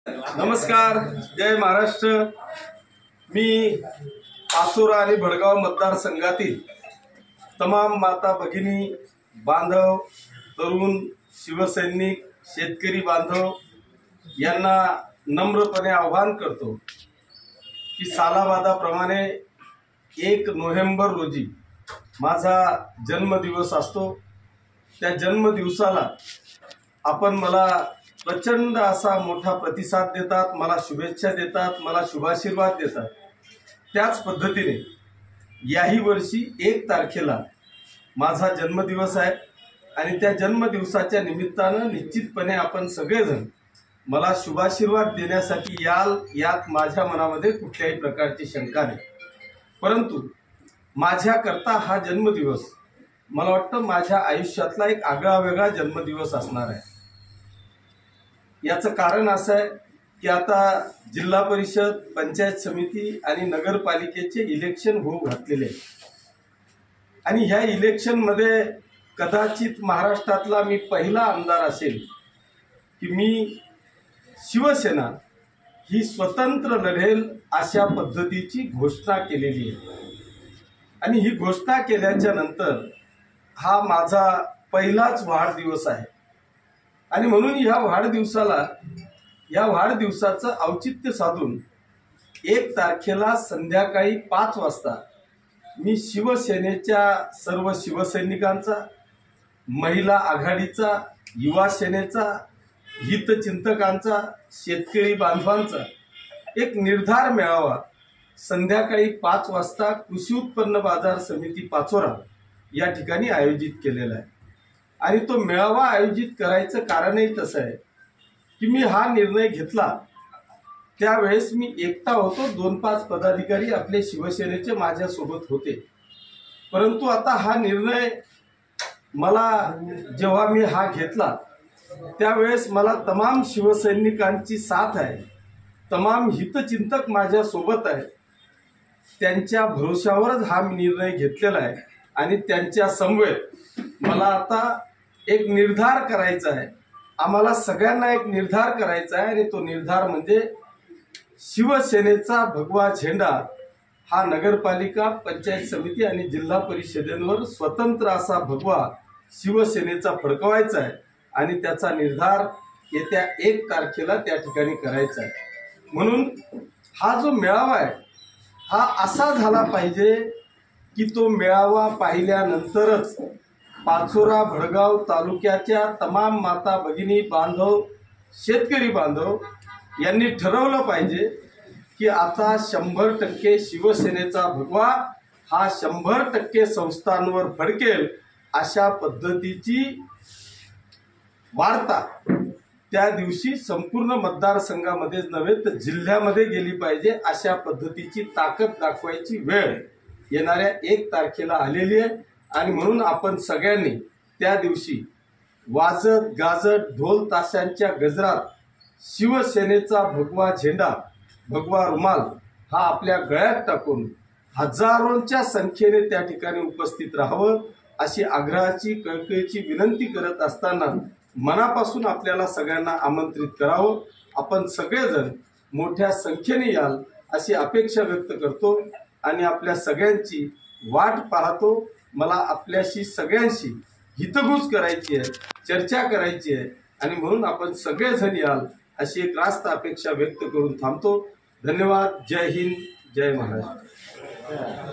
नमस्कार, जय महाराष्ट्र। मी पाचोरा आणि भडगाव मतदारसंघातील तमाम माता भगिनी बांधव, तरुण, शिवसैनिक, शेतकरी बांधव यांना नम्रपणे आवाहन करतो की सालाबादाप्रमाणे 1 नोव्हेंबर रोजी माझा जन्मदिवस असतो। त्या जन्मदिवसाला आपण मला प्रचंड असा मोठा प्रतिसाद देतात, मला शुभेच्छा देतात, मला शुभाशीर्वाद देतात। त्याच पद्धतीने याही वर्षी 1 तारखेला माझा जन्मदिवस आहे आणि त्या जन्मदिवसाच्या निमित्तानं निश्चितपणे आपण सगळेजण मला शुभाशीर्वाद देण्यासाठी याल, यात माझ्या मनामध्ये कुठल्याही प्रकारची शंका नाही। परंतु माझ्याकरता हा जन्मदिवस मला वाटतं माझ्या आयुष्यातला एक आगळावेगळा जन्मदिवस असणार आहे। याचं कारण असं आहे की आता जिल्हा परिषद, पंचायत समिती आणि नगरपालिकेचे इलेक्शन होऊ घातलेले आहे आणि ह्या इलेक्शनमध्ये कदाचित महाराष्ट्रातला मी पहिला आमदार असेल की मी शिवसेना ही स्वतंत्र लढेल अशा पद्धतीची घोषणा केलेली आहे। आणि ही घोषणा केल्याच्या नंतर हा माझा पहिलाच वाढदिवस आहे आणि म्हणून या वाढदिवसाचं औचित्य साधून 1 तारखेला संध्याकाळी 5 वाजता मी शिवसेनेच्या सर्व शिवसैनिकांचा, महिला आघाडीचा, युवा सेनेचा, हितचिंतकांचा, शेतकरी बांधवांचा एक निर्धार मेळावा संध्याकाळी 5 वाजता कृषी उत्पन्न बाजार समिती पाचोरा या ठिकाणी आयोजित केलेला आहे। आणि तो मेळावा आयोजित करायचं कारणही तसं आहे की मी हा निर्णय घेतला त्यावेळेस मी एकटा होतो, 2-5 पदाधिकारी आपले शिवसेनेचे माझ्यासोबत होते। परंतु आता हा निर्णय जेव्हा मी हा घेतला त्यावेळेस मला तमाम शिवसैनिकांची साथ आहे, तमाम हितचिंतक माझ्यासोबत आहेत। त्यांच्या भरोशावरच हा निर्णय घेतलेला आहे आणि त्यांच्या समवेत मला आता एक निर्धार करायचा आहे। आम्हाला सगळ्यांना एक निर्धार करायचा आहे आणि तो निर्धार म्हणजे शिवसेनेचा भगवा झेंडा हा नगरपालिका, पंचायत समिती आणि जिल्हा परिषदेवर स्वतंत्र असा भगवा शिवसेनेचा फडकवायचा आहे आणि त्याचा निर्धार येत्या 1 तारखेला त्या ठिकाणी करायचा आहे। म्हणून हा जो मेळावा आहे हा असा झाला पाहिजे की तो मेळावा पाहिल्यानंतरच पाचोरा भडगाव तालुक्याच्या तमाम माता भगिनी बांधव, शेतकरी बांधव यांनी ठरवलं पाहिजे की आता 100% शिवसेनेचा भगवा हा 100% संस्थांवर फडकेल अशा पद्धतीची वार्ता त्या दिवशी संपूर्ण मतदारसंघामध्येच नव्हे तर जिल्ह्यामध्ये गेली पाहिजे। अशा पद्धतीची ताकद दाखवायची वेळ येणाऱ्या 1 तारखेला आलेली आहे आणि म्हणून आपण सगळ्यांनी त्या दिवशी वाजत गाजत ढोल ताशांच्या गजरात शिवसेनेचा भगवा झेंडा, भगवा रुमाल हा आपल्या गळ्यात टाकून हजारोंच्या संख्येने त्या ठिकाणी उपस्थित राहावं अशी आग्रहाची, कळकळीची विनंती करत असताना मनापासून आपल्याला सगळ्यांना आमंत्रित करावं। आपण सगळेजण मोठ्या संख्येने याल अशी अपेक्षा व्यक्त करतो आणि आपल्या सगळ्यांची वाट पाहतो। मला आपल्याशी सगळ्यांशी हितगुज करायची आहे, चर्चा करायची आहे आणि म्हणून आपण सगळेजण याल अशी एक रास्त अपेक्षा व्यक्त करून थांबतो। धन्यवाद। जय हिंद, जय महाराष्ट्र।